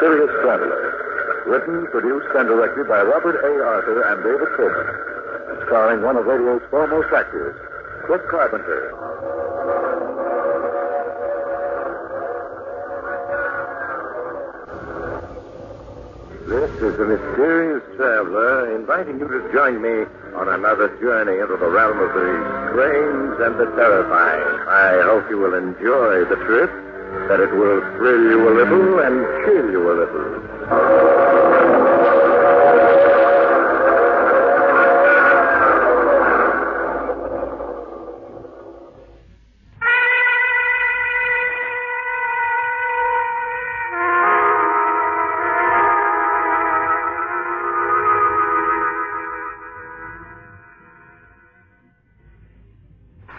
Mysterious Traveler. Written, produced, and directed by Robert A. Arthur and David Kogan. Starring one of radio's foremost actors, Cliff Carpenter. This is the Mysterious Traveler inviting you to join me on another journey into the realm of the strange and the terrifying. I hope you will enjoy the trip, that it will thrill you a little and chill you a little.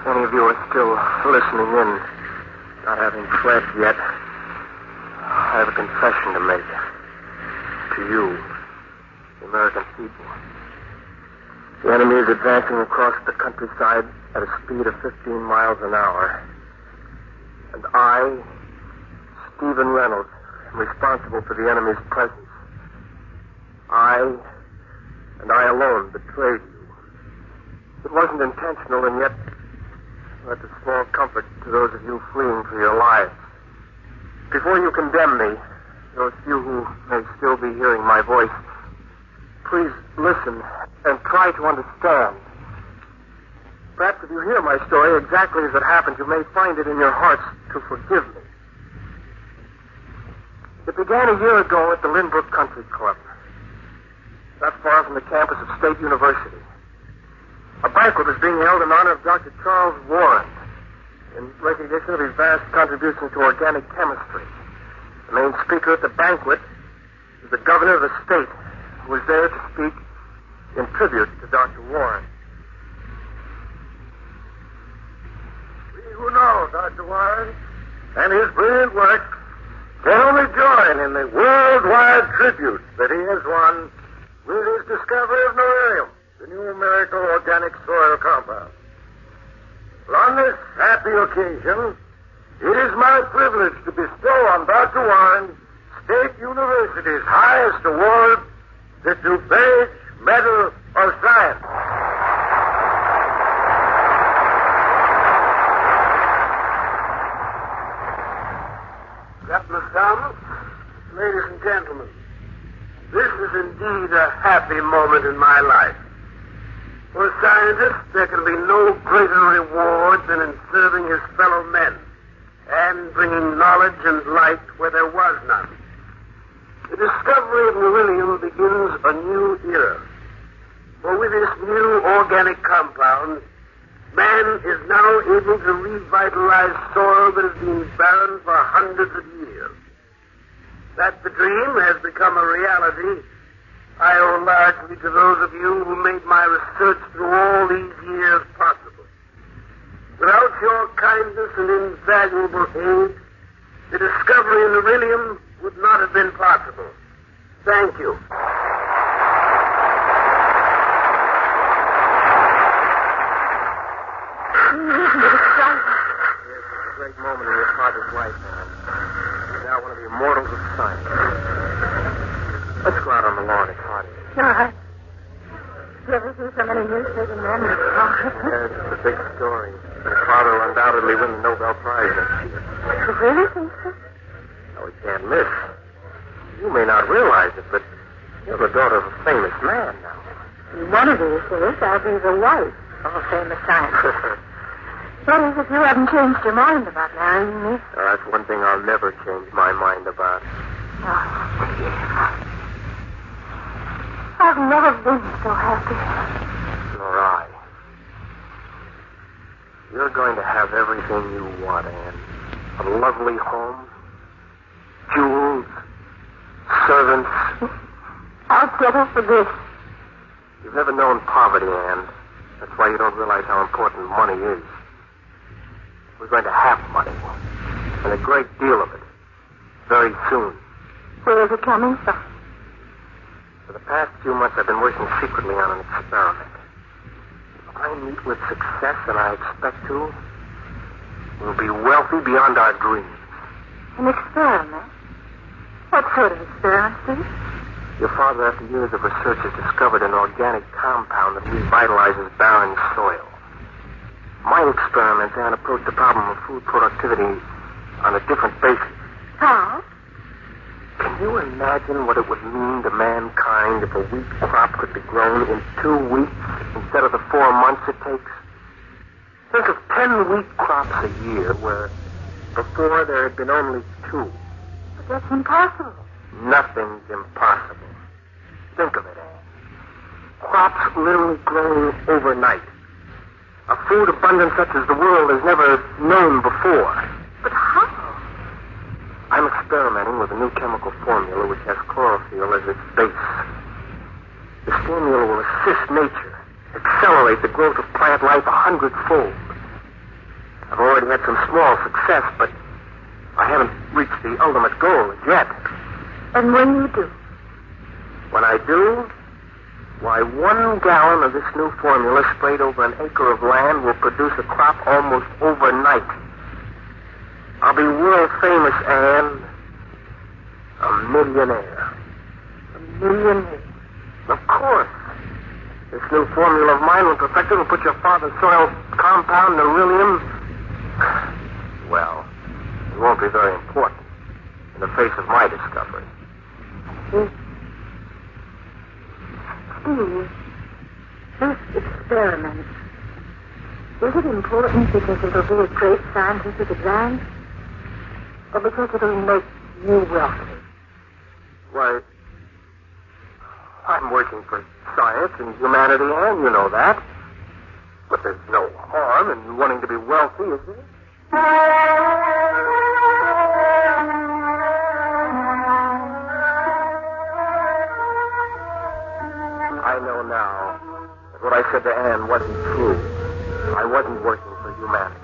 Any of you are still listening in, not having fled yet, I have a confession to make. To you, the American people. The enemy is advancing across the countryside at a speed of 15 miles an hour. And I, Stephen Reynolds, am responsible for the enemy's presence. I, and I alone, betrayed you. It wasn't intentional, and yet that's a small comfort to those of you fleeing for your lives. Before you condemn me, those few who may still be hearing my voice, please listen and try to understand. Perhaps if you hear my story exactly as it happened, you may find it in your hearts to forgive me. It began a year ago at the Lynbrook Country Club, not far from the campus of State University. A banquet was being held in honor of Dr. Charles Warren in recognition of his vast contributions to organic chemistry. The main speaker at the banquet was the governor of the state, who was there to speak in tribute to Dr. Warren. We who know Dr. Warren and his brilliant work can only join in the worldwide tribute that he has won with his discovery of narrator, the new miracle organic soil compound. Well, on this happy occasion, it is my privilege to bestow on Dr. Warren State University's highest award, the DuPage Medal of Science. Captain Thomas, ladies and gentlemen, this is indeed a happy moment in my life. For a scientist, there can be no greater reward than in serving his fellow men and bringing knowledge and light where there was none. The discovery of beryllium begins a new era. For with this new organic compound, man is now able to revitalize soil that has been barren for hundreds of years. That the dream has become a reality, I owe largely to those of you who made my research through all these years possible. Without your kindness and invaluable aid, the discovery of beryllium would not have been possible. Thank you. This is a great moment in your father's life, man. You're now one of the immortals of science. Let's go out on the lawn. It's hot. Sure. You ever see so many newspaper men in Yes, it's a big story. Your father will undoubtedly win the Nobel Prize next year. You really think so? No, we can't miss. You may not realize it, but you're the daughter of a famous man now. One of these days, I'll be the wife of a famous scientist. That is, if you haven't changed your mind about marrying me. That's one thing I'll never change my mind about. Oh, dear. I've never been so happy. Nor I. You're going to have everything you want, Anne. A lovely home, jewels, servants. I'll settle for this. You've never known poverty, Anne. That's why you don't realize how important money is. We're going to have money, and a great deal of it, very soon. Where is it coming from? For the past few months, I've been working secretly on an experiment. If I meet with success, and I expect to, we'll be wealthy beyond our dreams. An experiment? What sort of experiment, Steve? Your father, after years of research, has discovered an organic compound that revitalizes barren soil. My experiments, Anne, approach the problem of food productivity on a different basis. How? Can you imagine what it would mean to mankind if a wheat crop could be grown in 2 weeks instead of the 4 months it takes? Think of 10 wheat crops a year where before there had been only 2. But that's impossible. Nothing's impossible. Think of it, Anne. Crops literally grown overnight. A food abundance such as the world has never known before. But how? I'm experimenting with a new chemical formula which has chlorophyll as its base. This formula will assist nature, accelerate the growth of plant life 100-fold. I've already had some small success, but I haven't reached the ultimate goal as yet. And when you do? When I do, why, 1 gallon of this new formula sprayed over an acre of land will produce a crop almost overnight. I'll be world famous, Anne. A millionaire. A millionaire? Of course. This new formula of mine, when perfected, will put your father's soil compound, beryllium, well, it won't be very important in the face of my discovery. Steve, this experiment, is it important because it'll be a great scientific advance? Or because it'll make you wealthy? Why, I'm working for science and humanity, and you know that. But there's no harm in wanting to be wealthy, is there? I know now that what I said to Anne wasn't true. I wasn't working for humanity.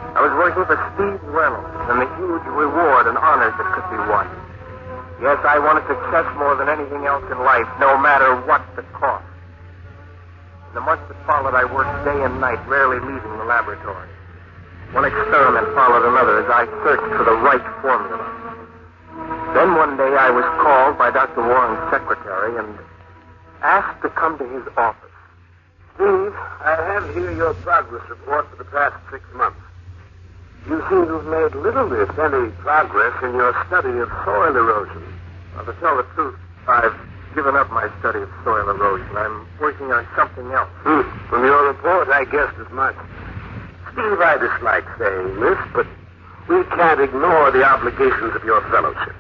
I was working for Steve Reynolds and the huge reward and honors that could be won. Yes, I wanted success more than anything else in life, no matter what the cost. In the months that followed, I worked day and night, rarely leaving the laboratory. One experiment followed another as I searched for the right formula. Then one day I was called by Dr. Warren's secretary and asked to come to his office. Steve, I have here your progress report for the past 6 months. You seem to have made little, if any, progress in your study of soil erosion. Well, to tell the truth, I've given up my study of soil erosion. I'm working on something else. From your report, I guessed as much. Steve, I dislike saying this, but we can't ignore the obligations of your fellowship.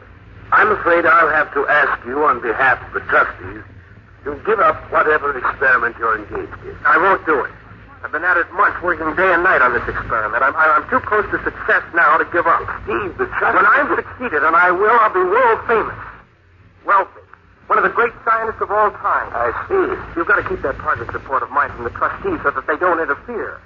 I'm afraid I'll have to ask you on behalf of the trustees to give up whatever experiment you're engaged in. I won't do it. I've been at it months, working day and night on this experiment. I'm too close to success now to give up. Steve, the trustees... When I've succeeded, and I will, I'll be world famous. Wealthy. One of the great scientists of all time. I see. You've got to keep that progress report of mine from the trustees so that they don't interfere.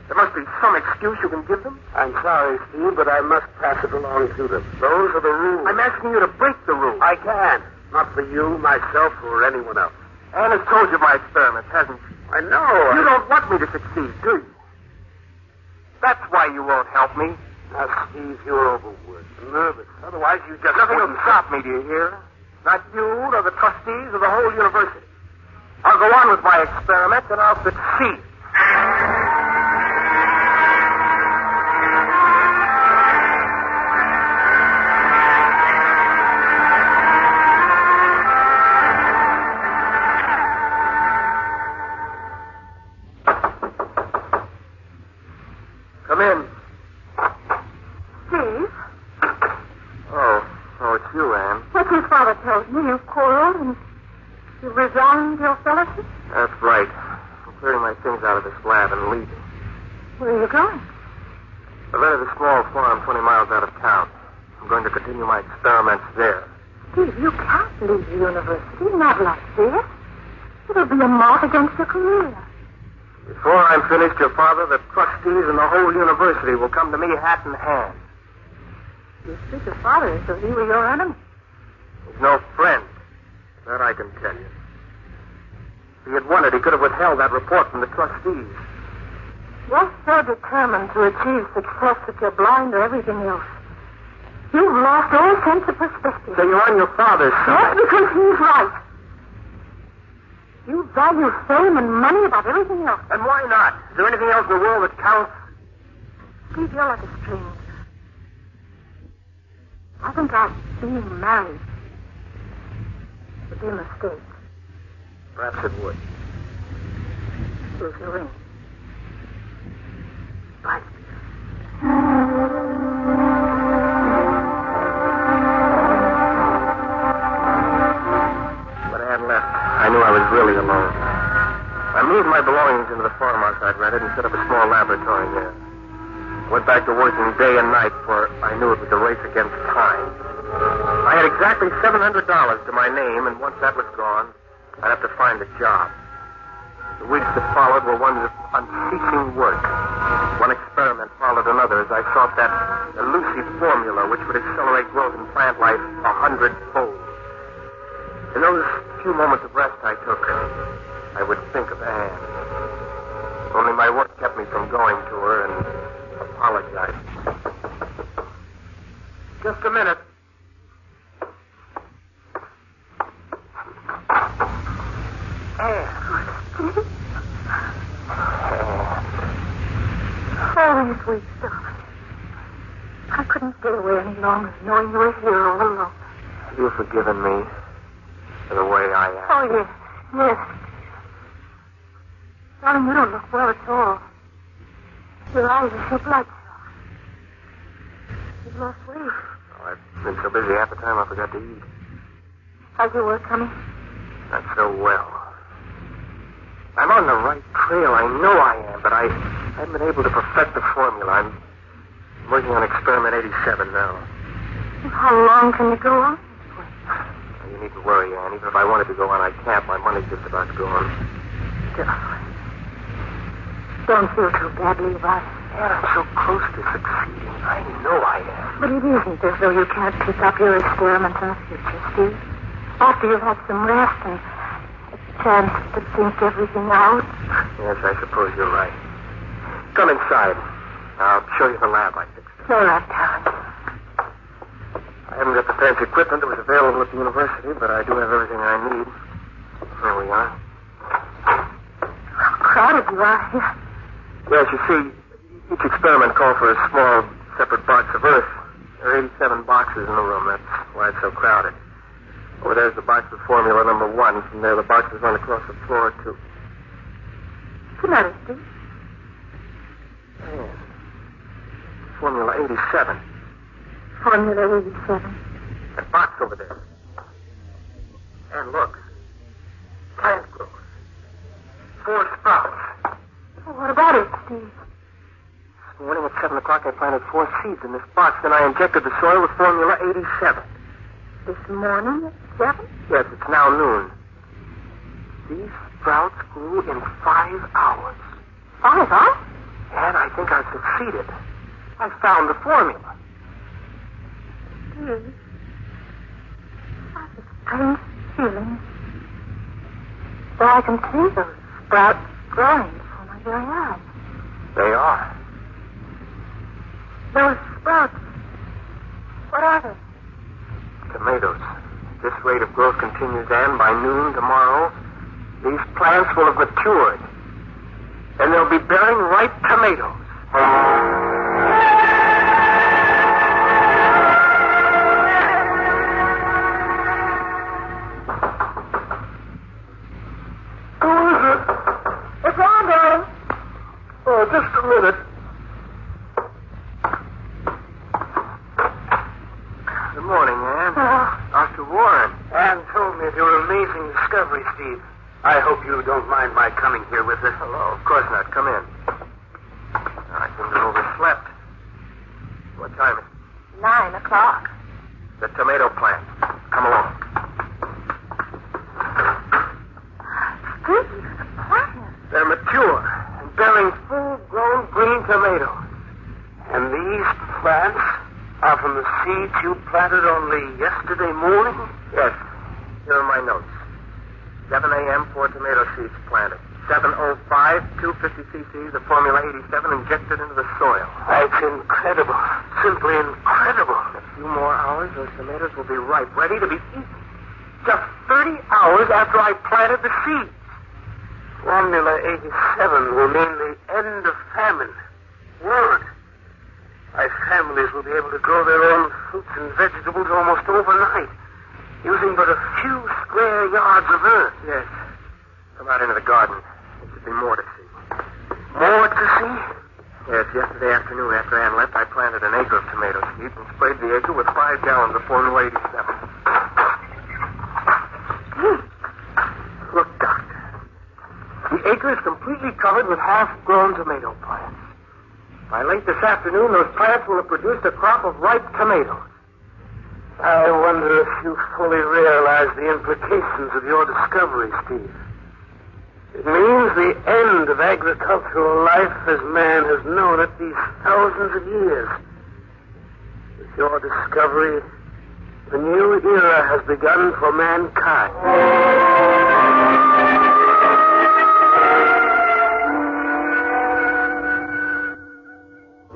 There must be some excuse you can give them. I'm sorry, Steve, but I must pass it along to them. Those are the rules. I'm asking you to break the rules. I can. Not for you, myself, or anyone else. Anne has told you my experiments, hasn't she? I know. You don't want me to succeed, do you? That's why you won't help me. Now, Steve, you're overworked, nervous. Otherwise, you just... Nothing will stop me, do you hear? Not you, nor the trustees, or the whole university. I'll go on with my experiments, and I'll succeed. Come in. Steve? Oh, it's you, Anne. What your father told me, you quarreled and you resigned your fellowship? That's right. I'm clearing my things out of this lab and leaving. Where are you going? I rented a small farm 20 miles out of town. I'm going to continue my experiments there. Steve, you can't leave the university, not like this. It'll be a mark against your career. Before I'm finished, your father, the trustees, and the whole university will come to me hat in hand. You speak your father as though he were your enemy. He's no friend. That I can tell you. If he had wanted, he could have withheld that report from the trustees. You're so determined to achieve success that you're blind to everything else. You've lost all sense of perspective. So you're on your father's side. That's because he's right. You value fame and money above everything else. And why not? Is there anything else in the world that counts? Steve, you're like a stranger. I think our being married would be a mistake. Perhaps it would. Here's your ring. Right. When I had left, I knew I was really alone. I moved my belongings into the farmhouse I'd rented and set up a small laboratory there. Went back to working day and night, for I knew it was a race against time. I had exactly $700 to my name, and once that was gone, I'd have to find a job. The weeks that followed were ones of unceasing work. One experiment followed another as I sought that elusive formula which would accelerate growth in plant life 100-fold. In those few moments of rest I took, I would think of Anne. Only my work kept me from going to her and apologizing. Just a minute. Oh, sweet darling. I couldn't stay away any longer, knowing you were here all alone. Have you forgiven me for the way I am? Oh, yes. Yes. Darling, you don't look well at all. Your eyes are so bloodshot. You've lost weight. Oh, I've been so busy half the time I forgot to eat. How's your work coming? Not so well. I'm on the right trail, I know I am, but I haven't been able to perfect the formula. I'm working on experiment 87 now. How long can you go on? You needn't worry, Anne. Even if I wanted to go on, I can't. My money's just about gone. Don't feel too badly about it. Anne, I'm so close to succeeding. I know I am. But it isn't as though you can't pick up your experiment in the future, Steve. After you've had some rest and a chance to think everything out. Yes, I suppose you're right. Come inside. I'll show you the lab I fixed. All right, darling. I haven't got the fancy equipment that was available at the university, but I do have everything I need. Here we are. How crowded you are here. Yes, you see, each experiment called for a small, separate box of earth. There are 87 boxes in the room. That's why it's so crowded. Over there's the box of formula number 1. From there, the boxes run across the floor, too. Good night, Steve. Yeah. Formula 87. Formula 87. That box over there. And look. Plant growth. 4 sprouts. Well, what about it, Steve? This morning at 7 o'clock, I planted 4 seeds in this box. Then I injected the soil with formula 87. This morning at 7? Yes, it's now noon. These sprouts grew in 5 hours. 5 hours? And I think I've succeeded. I found the formula. Steve, I have a strange feeling. But I can see those sprouts growing before my very eyes. They are. Those sprouts, what are they? Tomatoes. This rate of growth continues, and by noon tomorrow, these plants will have matured. And they'll be bearing ripe tomatoes. Who is it? It's Wendell. Oh, just a minute. Good morning, Anne. Dr. Warren. Anne told me of your amazing discovery, Steve. I hope you don't mind my coming here with us. Hello. Of course not. Come in. I seem to have overslept. What time is it? 9 o'clock. The tomato plant. Come along. Steve, the plants. They're mature and bearing full-grown green tomatoes. And these plants are from the seeds you planted only yesterday morning? Yes. Here are my notes. 7 a.m., 4 tomato seeds planted. 7:05, 250 cc's of Formula 87 injected into the soil. It's incredible. Simply incredible. few more hours, those tomatoes will be ripe, ready to be eaten. Just 30 hours after I planted the seeds. Formula 87 will mean the end of famine. Word. My families will be able to grow their own fruits and vegetables almost overnight, using but a few square yards of earth. Yes. Come out into the garden. There should be more to see. More to see? Yes, yesterday afternoon after Ann left, I planted an acre of tomato seeds and sprayed the acre with 5 gallons of Formula 87. Look, Doctor. The acre is completely covered with half-grown tomato plants. By late this afternoon, those plants will have produced a crop of ripe tomatoes. I wonder if you fully realize the implications of your discovery, Steve. It means the end of agricultural life as man has known it these thousands of years. With your discovery, a new era has begun for mankind.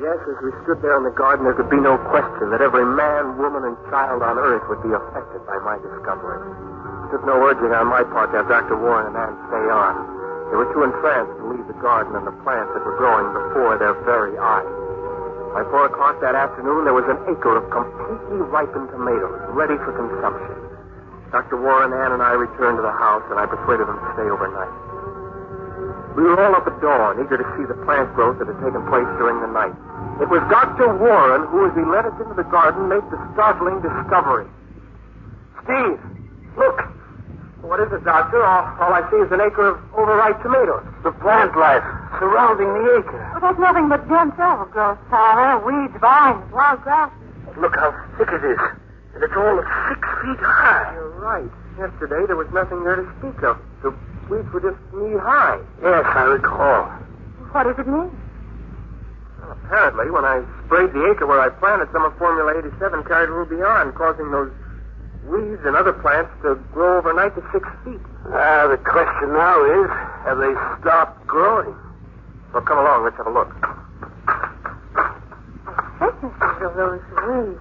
Yes, as we stood there in the garden, there could be no question that every man, woman, and child on Earth would be affected by my discovery. It took no urging on my part to have Dr. Warren and Ann stay on. They were too entranced to leave the garden and the plants that were growing before their very eyes. By 4 o'clock that afternoon, there was an acre of completely ripened tomatoes ready for consumption. Dr. Warren, Ann, and I returned to the house, and I persuaded them to stay overnight. We were all up at dawn, eager to see the plant growth that had taken place during the night. It was Dr. Warren who, as he led us into the garden, made the startling discovery. Steve, look. What is it, Doctor? All I see is an acre of overripe tomatoes. The plant life surrounding the acre. Well, there's nothing but dense overgrowth, Father. Weeds, vines, wild grass. Look how thick it is. And it's all of 6 feet high. You're right. Yesterday, there was nothing there to speak of. The weeds were just knee-high. Yes, I recall. What does it mean? Well, apparently, when I sprayed the acre where I planted, some of Formula 87 carried a little beyond, causing those weeds and other plants to grow overnight to 6 feet. The question now is, have they stopped growing? Well, come along. Let's have a look. The thicknesses of those weeds.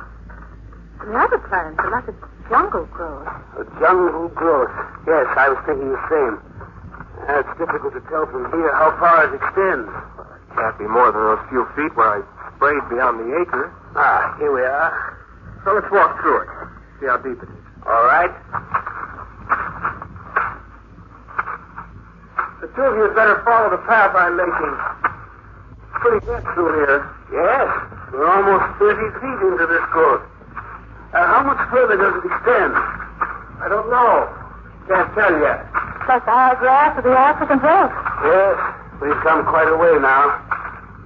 The other plants are like a jungle growth. A jungle growth. Yes, I was thinking the same. It's difficult to tell from here how far it extends. Well, it can't be more than those few feet where I sprayed beyond the acre. Here we are. So let's walk through it. See how deep it is. All right. The two of you had better follow the path I'm making. It's pretty wet through here. Yes, we're almost 30 feet into this growth. How much further does it extend? I don't know. Can't tell yet. Like the high grass of the African forest. Yes, we've come quite a way now.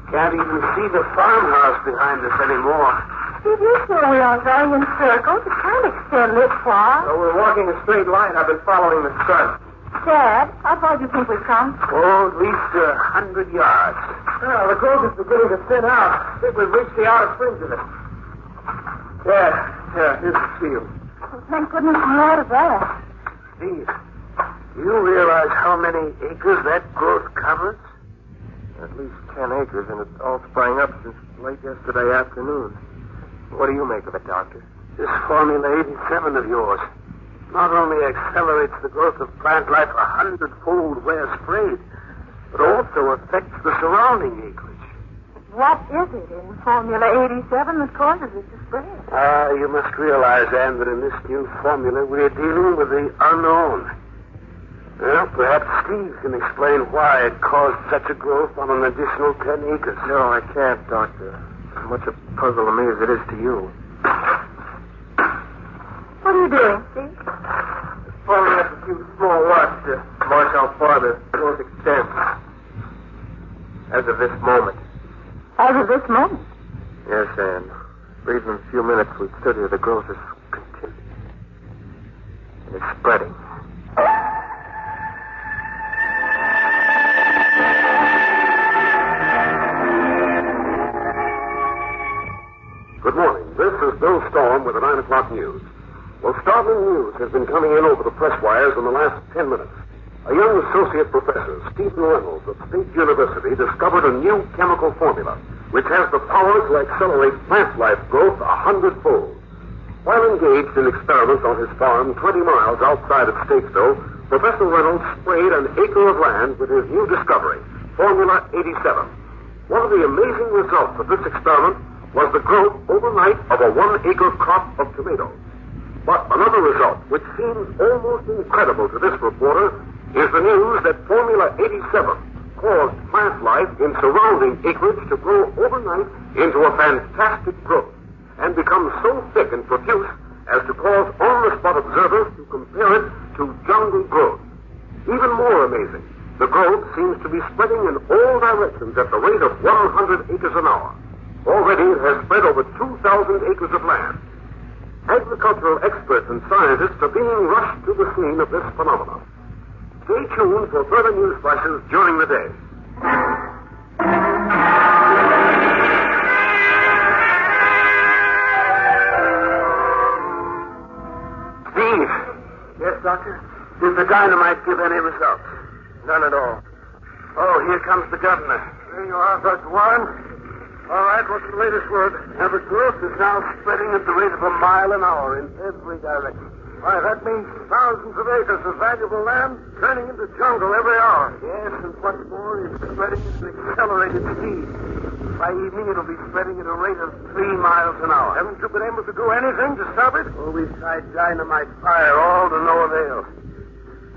Can't even see the farmhouse behind us anymore. Steve, you sure we aren't going in circles? It can't extend this far. So we're walking a straight line. I've been following the sun. Dad, how far do you think we've come? Oh, at least 100 yards. Well, the growth is beginning to thin out. I think we've reached the outer fringe of it. Yeah, here's the field. Well, thank goodness we're out of that. Steve, do you realize how many acres that growth covers? At least 10 acres, and it all sprang up since late yesterday afternoon. What do you make of it, Doctor? This Formula 87 of yours not only accelerates the growth of plant life 100-fold where sprayed, but also affects the surrounding acreage. What is it in Formula 87 that causes it to spread? You must realize, Anne, that in this new formula we're dealing with the unknown. Well, perhaps Steve can explain why it caused such a growth on an additional 10 acres. No, I can't, Doctor. As much a puzzle to me as it is to you. What are you doing, Steve? Following up a few small lots to mark how far the growth extends. As of this moment. As of this moment? Yes, Anne. For even a few minutes we stood here, the growth is continued. And it's spreading. Good morning. This is Bill Storm with the 9 o'clock news. Well, startling news has been coming in over the press wires in the last 10 minutes. A young associate professor, Stephen Reynolds of State University, discovered a new chemical formula which has the power to accelerate plant life growth 100-fold. While engaged in experiments on his farm 20 miles outside of Statesville, Professor Reynolds sprayed an acre of land with his new discovery, Formula 87. One of the amazing results of this experiment was the growth overnight of a 1-acre crop of tomatoes. But another result, which seems almost incredible to this reporter, is the news that Formula 87 caused plant life in surrounding acreage to grow overnight into a fantastic growth and become so thick and profuse as to cause on-the-spot observers to compare it to jungle growth. Even more amazing, the growth seems to be spreading in all directions at the rate of 100 acres an hour. Already it has spread over 2,000 acres of land. Agricultural experts and scientists are being rushed to the scene of this phenomenon. Stay tuned for further news flashes during the day. Steve. Yes, Doctor? Did the dynamite give any results? None at all. Oh, here comes the governor. There you are, Dr. Warren. All right, what's the latest word? Now, the growth is now spreading at the rate of a mile an hour in every direction. Why, that means thousands of acres of valuable land turning into jungle every hour. Yes, and what's more, it's spreading at an accelerated speed. By evening, it'll be spreading at a rate of 3 miles an hour. Haven't you been able to do anything to stop it? Oh, we've tried dynamite fire, all to no avail.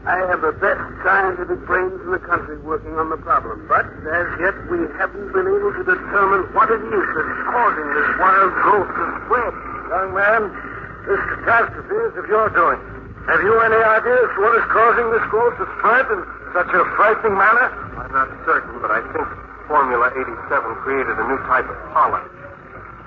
I have the best scientific brains in the country working on the problem, but as yet we haven't been able to determine what it is that's causing this wild growth to spread. Young man, this catastrophe is of your doing. Have you any idea as to what is causing this growth to spread in such a frightening manner? I'm not certain, but I think Formula 87 created a new type of pollen.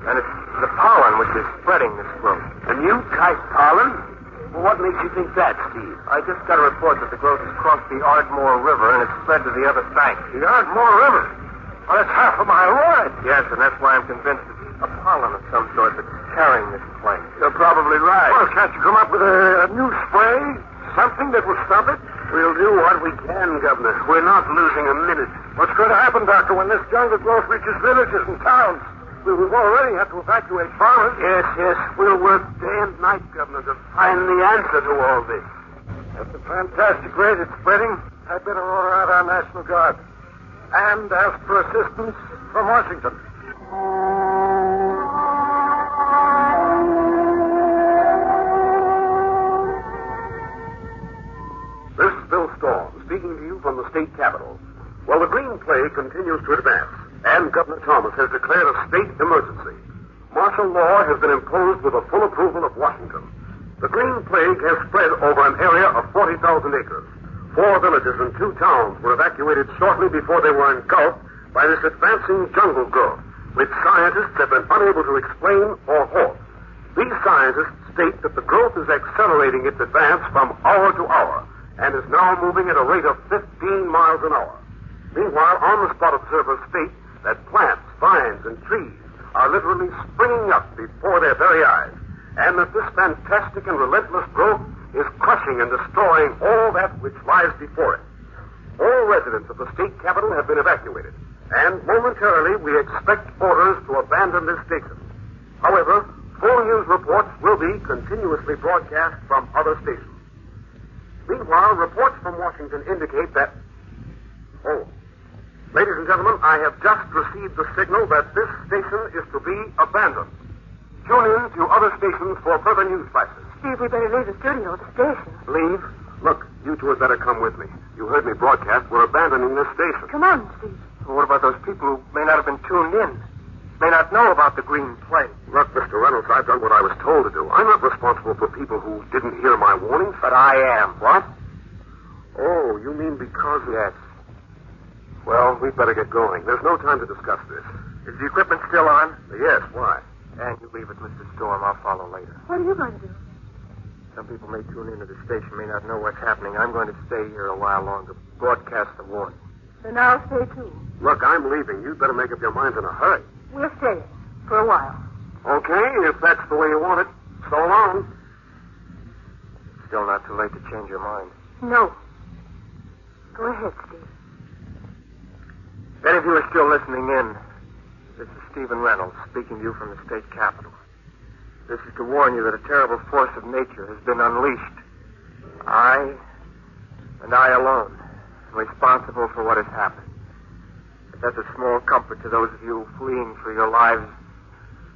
And it's the pollen which is spreading this growth. A new type pollen? Well, what makes you think that, Steve? I just got a report that the growth has crossed the Ardmore River and it's spread to the other bank. The Ardmore River? Well, that's half a mile wide. Yes, and that's why I'm convinced it's a pollen of some sort that's carrying this plane. You're probably right. Well, can't you come up with a new spray? Something that will stop it? We'll do what we can, Governor. We're not losing a minute. What's going to happen, Doctor, when this jungle growth reaches villages and towns? We've already had to evacuate farmers. Yes. We'll work day and night, Governor, to find the answer to all this. At the fantastic rate it's spreading, I'd better order out our National Guard and ask for assistance from Washington. This is Bill Storm, speaking to you from the state capitol. Well, the green plague continues to advance, and Governor Thomas has declared a state emergency. Martial law has been imposed with the full approval of Washington. The green plague has spread over an area of 40,000 acres. 4 villages and 2 towns were evacuated shortly before they were engulfed by this advancing jungle growth, which scientists have been unable to explain or halt. These scientists state that the growth is accelerating its advance from hour to hour and is now moving at a rate of 15 miles an hour. Meanwhile, on-the-spot observers state that plants, vines, and trees are literally springing up before their very eyes, and that this fantastic and relentless growth is crushing and destroying all that which lies before it. All residents of the state capital have been evacuated, and momentarily we expect orders to abandon this station. However, full news reports will be continuously broadcast from other stations. Meanwhile, reports from Washington indicate that... Ladies and gentlemen, I have just received the signal that this station is to be abandoned. Tune in to other stations for further news flashes. Steve, we better leave the studio at the station. Leave? Look, you two had better come with me. You heard me broadcast. We're abandoning this station. Come on, Steve. Well, what about those people who may not have been tuned in? May not know about the green plague? Look, Mr. Reynolds, I've done what I was told to do. I'm not responsible for people who didn't hear my warnings. But I am. What? Oh, you mean because... Yes. Well, we'd better get going. There's no time to discuss this. Is the equipment still on? Yes, why? And you leave it, Mr. Storm. I'll follow later. What are you going to do? Some people may tune into the station, may not know what's happening. I'm going to stay here a while longer, broadcast the warning. Then I'll stay, too. Look, I'm leaving. You'd better make up your minds in a hurry. We'll stay for a while. Okay, if that's the way you want it. So long. Still not too late to change your mind. No. Go ahead, Steve. If any of you are still listening in, this is Stephen Reynolds speaking to you from the state capitol. This is to warn you that a terrible force of nature has been unleashed. I, and I alone, am responsible for what has happened. But that's a small comfort to those of you fleeing for your lives,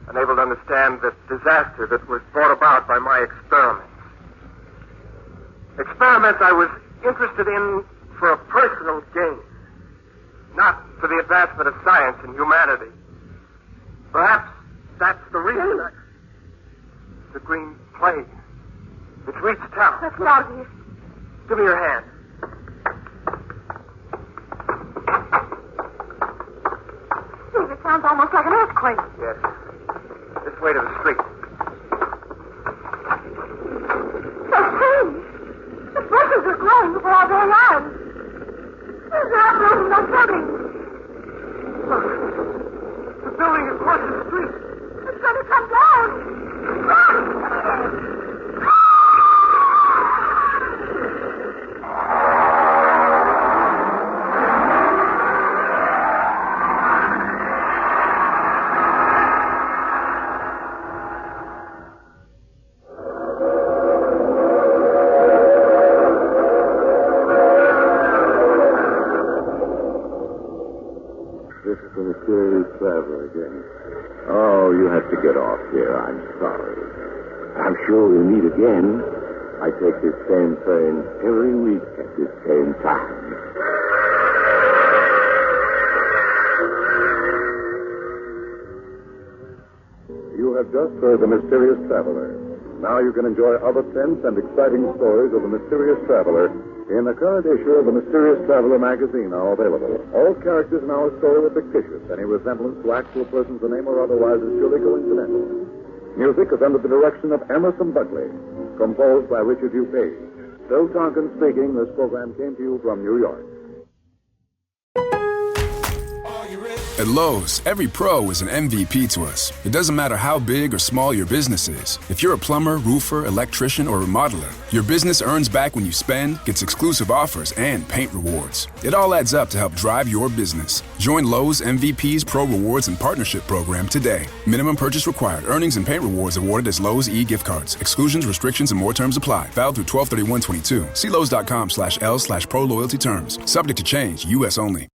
unable to understand the disaster that was brought about by my experiments. Experiments I was interested in for a personal gain, not for the advancement of science and humanity. Perhaps that's the reason. The green plague. It's reached town. Let's get out of here. Give me your hand. Steve, it sounds almost like an earthquake. Yes. This way to the street. So strange. The bushes are growing before our very eyes. They're uprooting those buildings. Look. The building across the street. It's going to come down. This is the mysterious traveler again. Oh, you have to get off here. I'm sorry. I'm sure we'll meet again. I take this same train every week at this same time. You have just heard The Mysterious Traveler. Now you can enjoy other tense and exciting stories of The Mysterious Traveler in the current issue of The Mysterious Traveler magazine, now available. All characters in our story are fictitious. Any resemblance to actual persons, the name or otherwise, is purely coincidental. Music is under the direction of Emerson Buckley, composed by Richard U. Page. Bill Tonkin speaking. This program came to you from New York. At Lowe's, every pro is an MVP to us. It doesn't matter how big or small your business is. If you're a plumber, roofer, electrician, or remodeler, your business earns back when you spend, gets exclusive offers, and paint rewards. It all adds up to help drive your business. Join Lowe's MVP's Pro Rewards and Partnership Program today. Minimum purchase required. Earnings and paint rewards awarded as Lowe's e-gift cards. Exclusions, restrictions, and more terms apply. Valid through 12/31/22. See Lowe's.com/L/Pro Loyalty Terms. Subject to change. U.S. only.